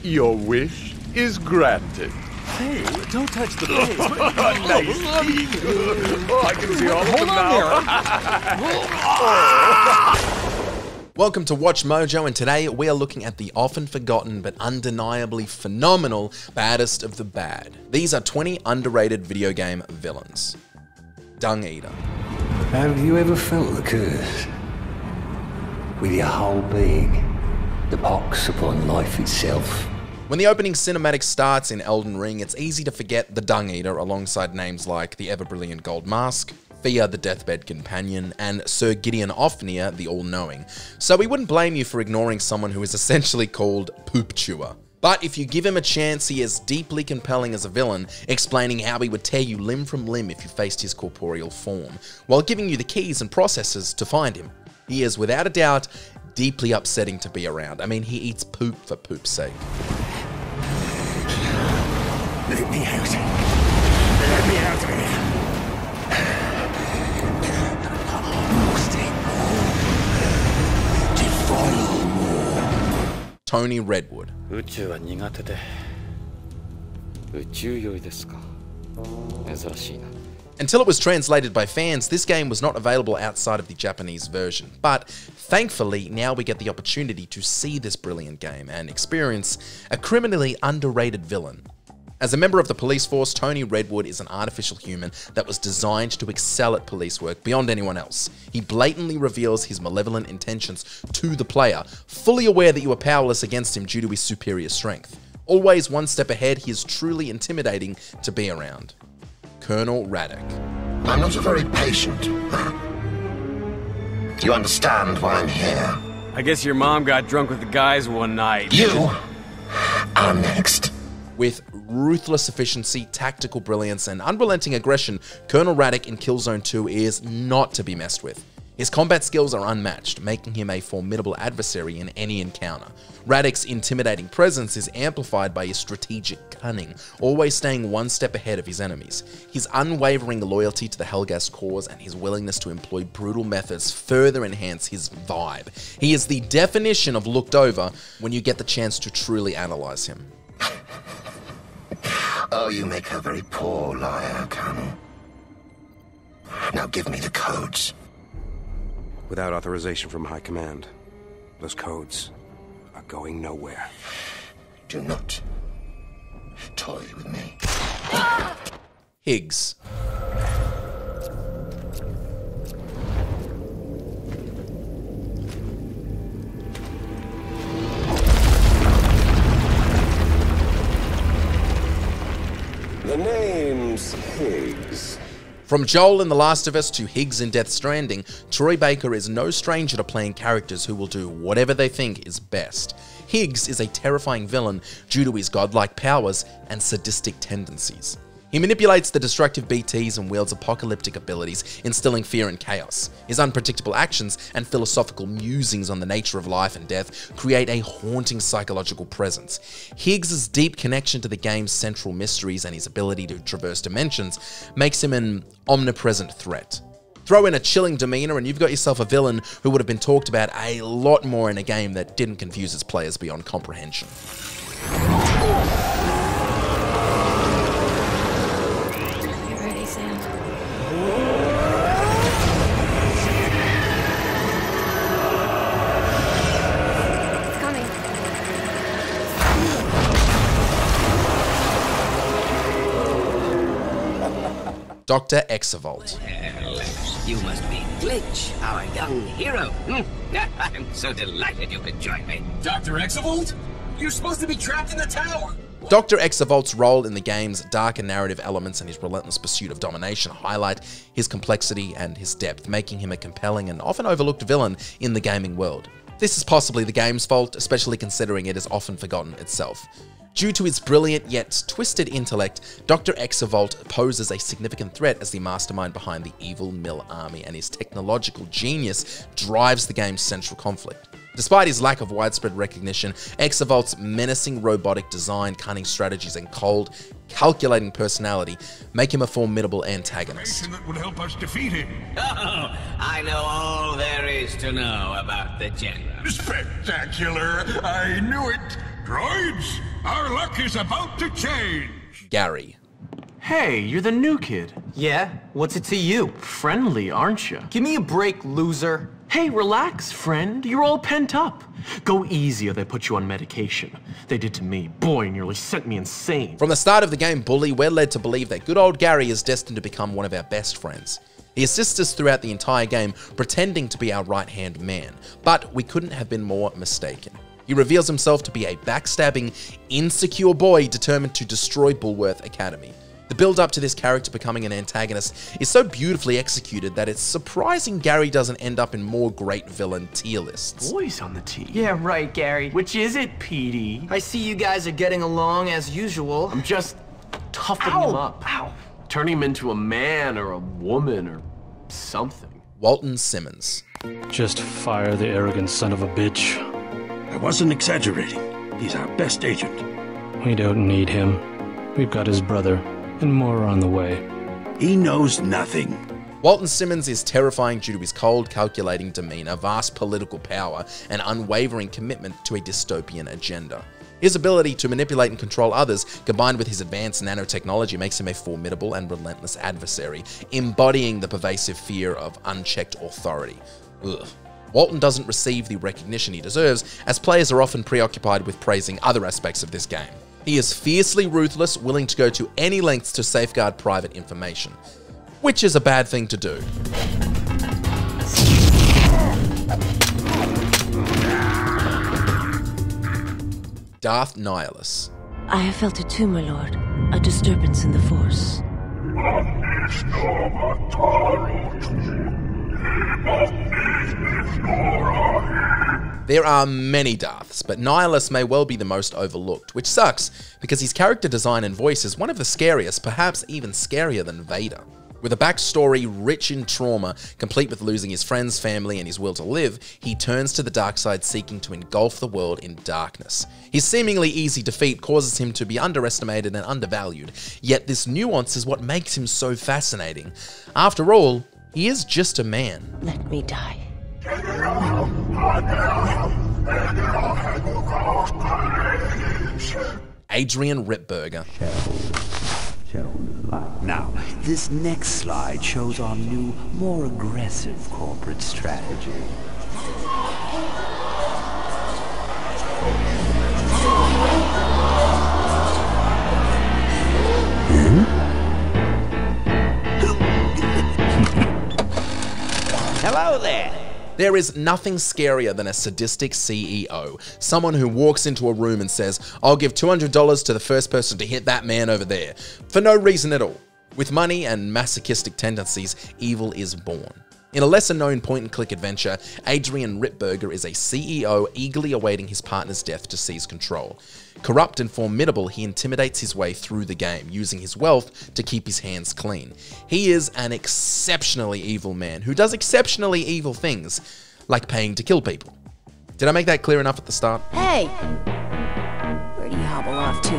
Your wish is granted. Hey, don't touch the base. Nice. Oh, I can see all of them now. Welcome to Watch Mojo, and today we are looking at the often forgotten but undeniably phenomenal baddest of the bad. These are 20 underrated video game villains. Dung Eater. Have you ever felt the curse? With your whole being, the pox upon life itself. When the opening cinematic starts in Elden Ring, it's easy to forget the Dung Eater alongside names like the ever-brilliant Gold Mask, Fia the Deathbed Companion, and Sir Gideon Ofnir the All-Knowing. So we wouldn't blame you for ignoring someone who is essentially called Poop Chewer. But if you give him a chance, he is deeply compelling as a villain, explaining how he would tear you limb from limb if you faced his corporeal form, while giving you the keys and processes to find him. He is, without a doubt, deeply upsetting to be around. I mean, he eats poop for poop's sake. Let me out. Let me out of here. Tony Redwood. Until it was translated by fans, this game was not available outside of the Japanese version, but thankfully now we get the opportunity to see this brilliant game and experience a criminally underrated villain. As a member of the police force, Tony Redwood is an artificial human that was designed to excel at police work beyond anyone else. He blatantly reveals his malevolent intentions to the player, fully aware that you are powerless against him due to his superior strength. Always one step ahead, he is truly intimidating to be around. Colonel Radic. I'm not a very patient man. Do you understand why I'm here? I guess your mom got drunk with the guys one night. You are next. With ruthless efficiency, tactical brilliance, and unrelenting aggression, Colonel Radic in Killzone 2 is not to be messed with. His combat skills are unmatched, making him a formidable adversary in any encounter. Radic's intimidating presence is amplified by his strategic cunning, always staying one step ahead of his enemies. His unwavering loyalty to the Helghast cause and his willingness to employ brutal methods further enhance his vibe. He is the definition of looked over when you get the chance to truly analyze him. Oh, you make a very poor liar, Colonel. Now give me the codes. Without authorization from High Command, those codes are going nowhere. Do not toy with me. Higgs. The name's Higgs. From Joel in The Last of Us to Higgs in Death Stranding, Troy Baker is no stranger to playing characters who will do whatever they think is best. Higgs is a terrifying villain due to his godlike powers and sadistic tendencies. He manipulates the destructive BTs and wields apocalyptic abilities, instilling fear and chaos. His unpredictable actions and philosophical musings on the nature of life and death create a haunting psychological presence. Higgs' deep connection to the game's central mysteries and his ability to traverse dimensions makes him an omnipresent threat. Throw in a chilling demeanor and you've got yourself a villain who would have been talked about a lot more in a game that didn't confuse its players beyond comprehension. Dr. Exalt. Well, you must be Glitch, our young hero. I'm so delighted you could join me. Dr. Exalt? You're supposed to be trapped in the tower. Dr. Exavolt's role in the game's darker narrative elements and his relentless pursuit of domination highlight his complexity and his depth, making him a compelling and often overlooked villain in the gaming world. This is possibly the game's fault, especially considering it is often forgotten itself. Due to his brilliant yet twisted intellect, Dr. Exalt poses a significant threat as the mastermind behind the evil Mill army, and his technological genius drives the game's central conflict. Despite his lack of widespread recognition, Exavolt's menacing robotic design, cunning strategies, and cold, calculating personality make him a formidable antagonist. That would help us defeat him. Oh, I know all there is to know about the general. Spectacular! I knew it! Droids, our luck is about to change. Gary. Hey, you're the new kid. Yeah? What's it to you? Friendly, aren't you? Give me a break, loser. Hey, relax, friend. You're all pent up. Go easy or they put you on medication. They did to me. Boy, nearly sent me insane. From the start of the game, Bully, we're led to believe that good old Gary is destined to become one of our best friends. He assists us throughout the entire game, pretending to be our right-hand man, but we couldn't have been more mistaken. He reveals himself to be a backstabbing, insecure boy determined to destroy Bulworth Academy. The build-up to this character becoming an antagonist is so beautifully executed that it's surprising Gary doesn't end up in more great villain tier lists. Boys on the tee. Yeah, right, Gary. Which is it, Petey? I see you guys are getting along as usual. I'm just toughening him up. Ow. Turning him into a man or a woman or something. Walton Simmons. Just fire the arrogant son of a bitch. I wasn't exaggerating. He's our best agent. We don't need him. We've got his brother, and more are on the way. He knows nothing. Walton Simmons is terrifying due to his cold, calculating demeanor, vast political power, and unwavering commitment to a dystopian agenda. His ability to manipulate and control others, combined with his advanced nanotechnology, makes him a formidable and relentless adversary, embodying the pervasive fear of unchecked authority. Ugh. Walton doesn't receive the recognition he deserves, as players are often preoccupied with praising other aspects of this game. He is fiercely ruthless, willing to go to any lengths to safeguard private information, which is a bad thing to do. Darthnius. I have felt it too, my lord. A disturbance in the Force. There are many Darths, but Nihilus may well be the most overlooked, which sucks because his character design and voice is one of the scariest, perhaps even scarier than Vader. With a backstory rich in trauma, complete with losing his friends, family, and his will to live, he turns to the dark side seeking to engulf the world in darkness. His seemingly easy defeat causes him to be underestimated and undervalued, yet this nuance is what makes him so fascinating. After all, he is just a man. Let me die. Adrien Ripberger. Now, this next slide shows our new, more aggressive corporate strategy. Hello there. There is nothing scarier than a sadistic CEO, someone who walks into a room and says, "I'll give $200 to the first person to hit that man over there," for no reason at all. With money and masochistic tendencies, evil is born. In a lesser-known point-and-click adventure, Adrien Ripberger is a CEO eagerly awaiting his partner's death to seize control. Corrupt and formidable, he intimidates his way through the game, using his wealth to keep his hands clean. He is an exceptionally evil man who does exceptionally evil things, like paying to kill people. Did I make that clear enough at the start? Hey! Where do you hobble off to?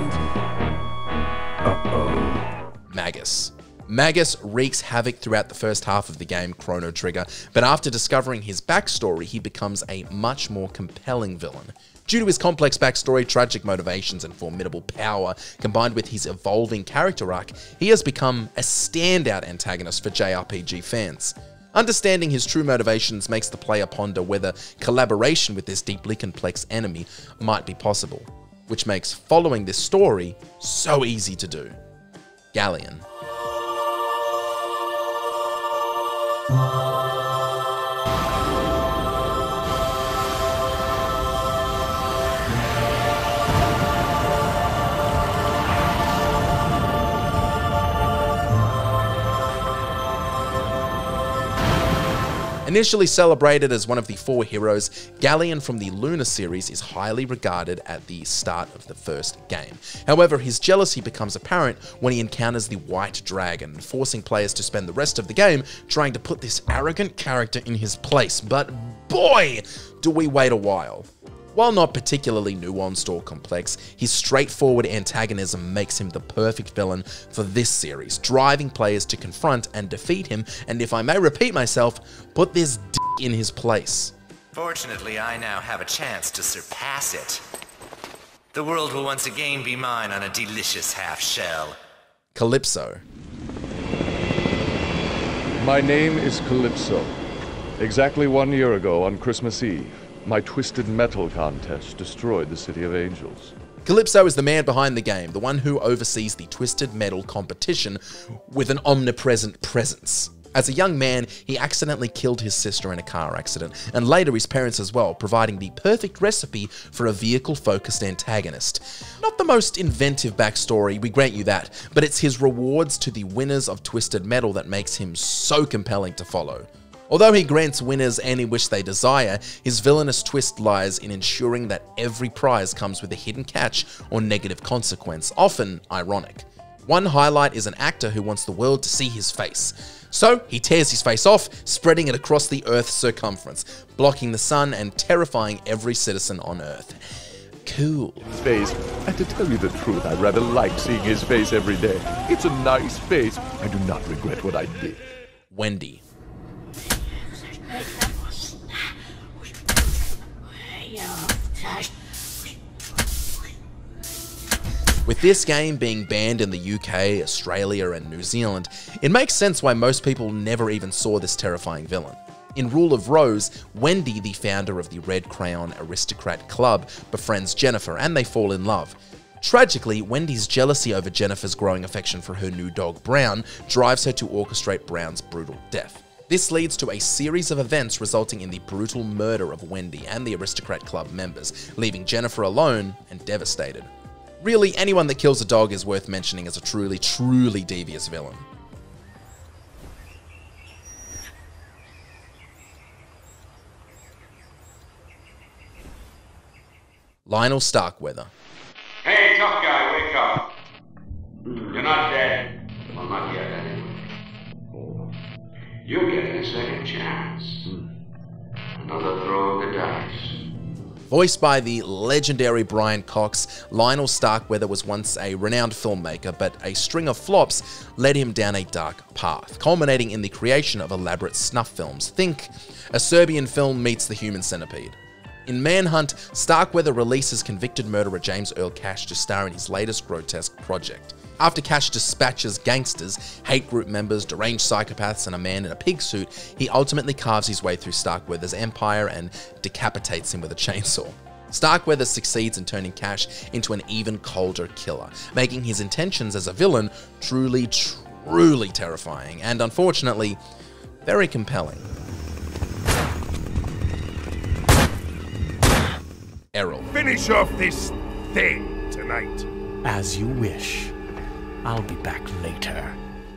Maggus. Maggus wreaks havoc throughout the first half of the game, Chrono Trigger, but after discovering his backstory, he becomes a much more compelling villain. Due to his complex backstory, tragic motivations, and formidable power, combined with his evolving character arc, he has become a standout antagonist for JRPG fans. Understanding his true motivations makes the player ponder whether collaboration with this deeply complex enemy might be possible, which makes following this story so easy to do. Gallion. Initially celebrated as one of the 4 heroes, Gallion from the Luna series is highly regarded at the start of the first game. However, his jealousy becomes apparent when he encounters the White Dragon, forcing players to spend the rest of the game trying to put this arrogant character in his place. But boy, do we wait a while. While not particularly nuanced or complex, his straightforward antagonism makes him the perfect villain for this series, driving players to confront and defeat him, and if I may repeat myself, put this d*** in his place. Fortunately, I now have a chance to surpass it. The world will once again be mine on a delicious half-shell. Calypso. My name is Calypso. Exactly 1 year ago on Christmas Eve, my Twisted Metal contest destroyed the City of Angels. Calypso is the man behind the game, the one who oversees the Twisted Metal competition with an omnipresent presence. As a young man, he accidentally killed his sister in a car accident, and later his parents as well, providing the perfect recipe for a vehicle-focused antagonist. Not the most inventive backstory, we grant you that, but it's his rewards to the winners of Twisted Metal that makes him so compelling to follow. Although he grants winners any wish they desire, his villainous twist lies in ensuring that every prize comes with a hidden catch or negative consequence, often ironic. One highlight is an actor who wants the world to see his face. So he tears his face off, spreading it across the Earth's circumference, blocking the sun and terrifying every citizen on Earth. Cool. His face, and to tell you the truth, I rather like seeing his face every day. It's a nice face. I do not regret what I did. Wendy. With this game being banned in the UK, Australia, and New Zealand, it makes sense why most people never even saw this terrifying villain. In Rule of Rose, Wendy, the founder of the Red Crayon Aristocrat Club, befriends Jennifer and they fall in love. Tragically, Wendy's jealousy over Jennifer's growing affection for her new dog Brown drives her to orchestrate Brown's brutal death. This leads to a series of events resulting in the brutal murder of Wendy and the Aristocrat Club members, leaving Jennifer alone and devastated. Really, anyone that kills a dog is worth mentioning as a truly, truly devious villain. Lonel Starkweather. Hey, tough guy, wake up. You're not dead. Well, not yet, anyway. You're getting a second chance. Another throw of the dice. Voiced by the legendary Brian Cox, Lonel Starkweather was once a renowned filmmaker, but a string of flops led him down a dark path, culminating in the creation of elaborate snuff films. Think a Serbian film meets the Human Centipede. In Manhunt, Starkweather releases convicted murderer James Earl Cash to star in his latest grotesque project. After Cash dispatches gangsters, hate group members, deranged psychopaths, and a man in a pig suit, he ultimately carves his way through Starkweather's empire and decapitates him with a chainsaw. Starkweather succeeds in turning Cash into an even colder killer, making his intentions as a villain truly, truly terrifying, and unfortunately, very compelling. Errol. Finish off this thing tonight. As you wish. I'll be back later.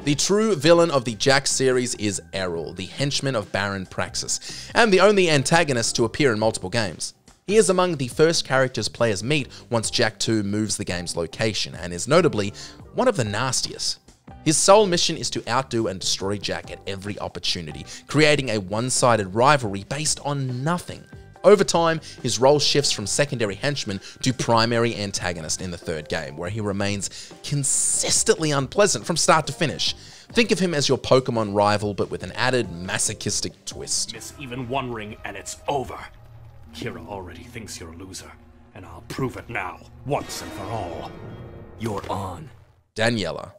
The true villain of the Jak series is Errol, the henchman of Baron Praxis, and the only antagonist to appear in multiple games. He is among the first characters players meet once Jak II moves the game's location, and is notably one of the nastiest. His sole mission is to outdo and destroy Jak at every opportunity, creating a one-sided rivalry based on nothing. Over time, his role shifts from secondary henchman to primary antagonist in the third game, where he remains consistently unpleasant from start to finish. Think of him as your Pokemon rival, but with an added masochistic twist. Miss even one ring and it's over. Kira already thinks you're a loser, and I'll prove it now, once and for all. You're on. Daniella.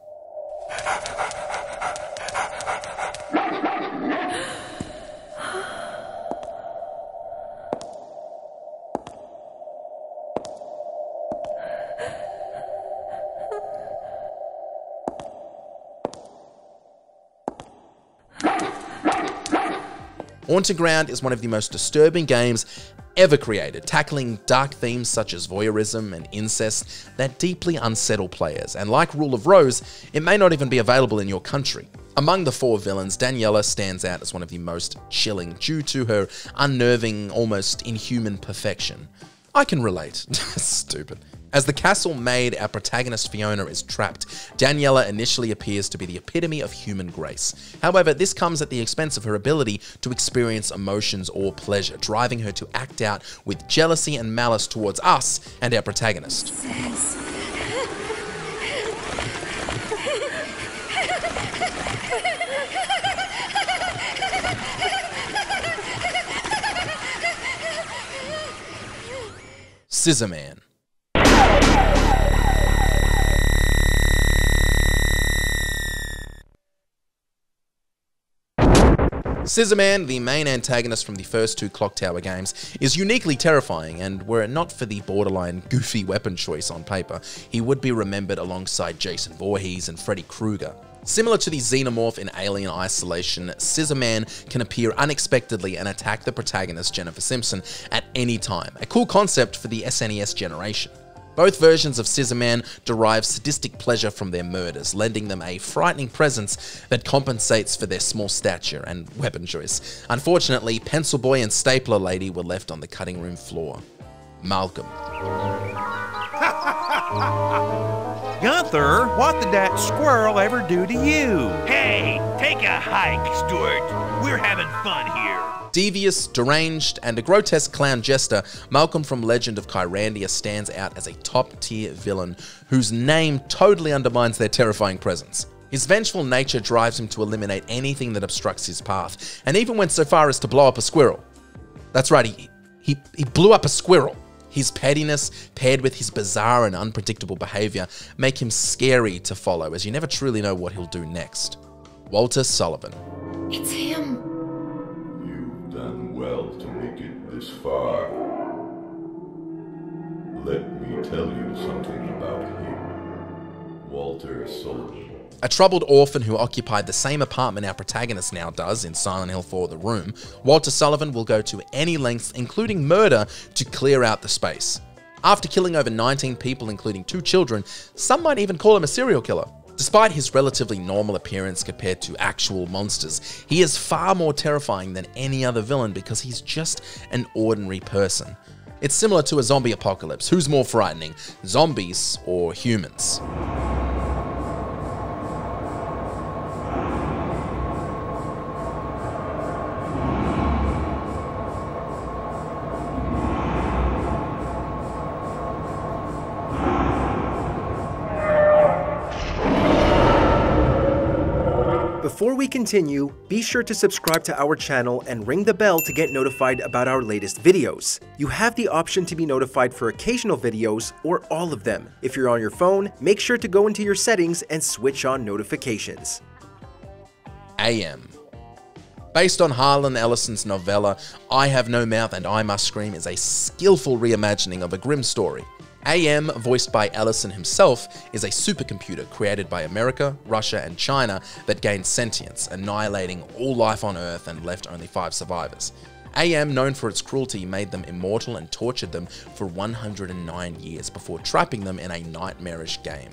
Haunted Ground is one of the most disturbing games ever created, tackling dark themes such as voyeurism and incest that deeply unsettle players, and like Rule of Rose, it may not even be available in your country. Among the four villains, Daniella stands out as one of the most chilling due to her unnerving, almost inhuman perfection. I can relate. Stupid. As the castle maid, our protagonist Fiona is trapped. Daniella initially appears to be the epitome of human grace. However, this comes at the expense of her ability to experience emotions or pleasure, driving her to act out with jealousy and malice towards us and our protagonist. SciMan. SciMan, the main antagonist from the first 2 Clock Tower games, is uniquely terrifying, and were it not for the borderline goofy weapon choice on paper, he would be remembered alongside Jason Voorhees and Freddy Krueger. Similar to the xenomorph in Alien Isolation, SciMan can appear unexpectedly and attack the protagonist Jennifer Simpson at any time, a cool concept for the SNES generation. Both versions of SciMan derive sadistic pleasure from their murders, lending them a frightening presence that compensates for their small stature and weapon choice. Unfortunately, Pencil Boy and Stapler Lady were left on the cutting room floor. Malcolm. Gunther, what did that squirrel ever do to you? Hey, take a hike, Stuart. We're having fun here. Devious, deranged, and a grotesque clown jester, Malcolm from Legend of Kyrandia stands out as a top-tier villain whose name totally undermines their terrifying presence. His vengeful nature drives him to eliminate anything that obstructs his path, and even went so far as to blow up a squirrel. That's right, he blew up a squirrel. His pettiness, paired with his bizarre and unpredictable behaviour, make him scary to follow, as you never truly know what he'll do next. Walter Sullivan. It's him. You've done well to make it this far. Let me tell you something about him. Walter Sullivan. A troubled orphan who occupied the same apartment our protagonist now does in Silent Hill 4: The Room, Walter Sullivan will go to any lengths, including murder, to clear out the space. After killing over 19 people, including 2 children, some might even call him a serial killer. Despite his relatively normal appearance compared to actual monsters, he is far more terrifying than any other villain because he's just an ordinary person. It's similar to a zombie apocalypse. Who's more frightening, zombies or humans? Before we continue, be sure to subscribe to our channel and ring the bell to get notified about our latest videos. You have the option to be notified for occasional videos or all of them. If you're on your phone, make sure to go into your settings and switch on notifications. AM. Based on Harlan Ellison's novella, I Have No Mouth and I Must Scream is a skillful reimagining of a grim story. AM, voiced by Ellison himself, is a supercomputer created by America, Russia, and China that gained sentience, annihilating all life on Earth and left only 5 survivors. AM, known for its cruelty, made them immortal and tortured them for 109 years before trapping them in a nightmarish game.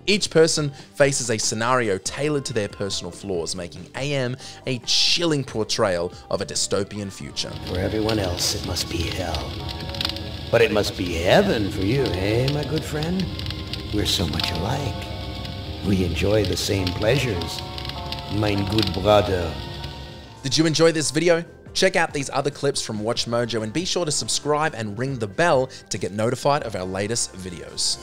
Each person faces a scenario tailored to their personal flaws, making AM a chilling portrayal of a dystopian future. For everyone else, it must be hell. But it must be heaven for you, eh, my good friend? We're so much alike. We enjoy the same pleasures, mein good brother. Did you enjoy this video? Check out these other clips from WatchMojo and be sure to subscribe and ring the bell to get notified of our latest videos.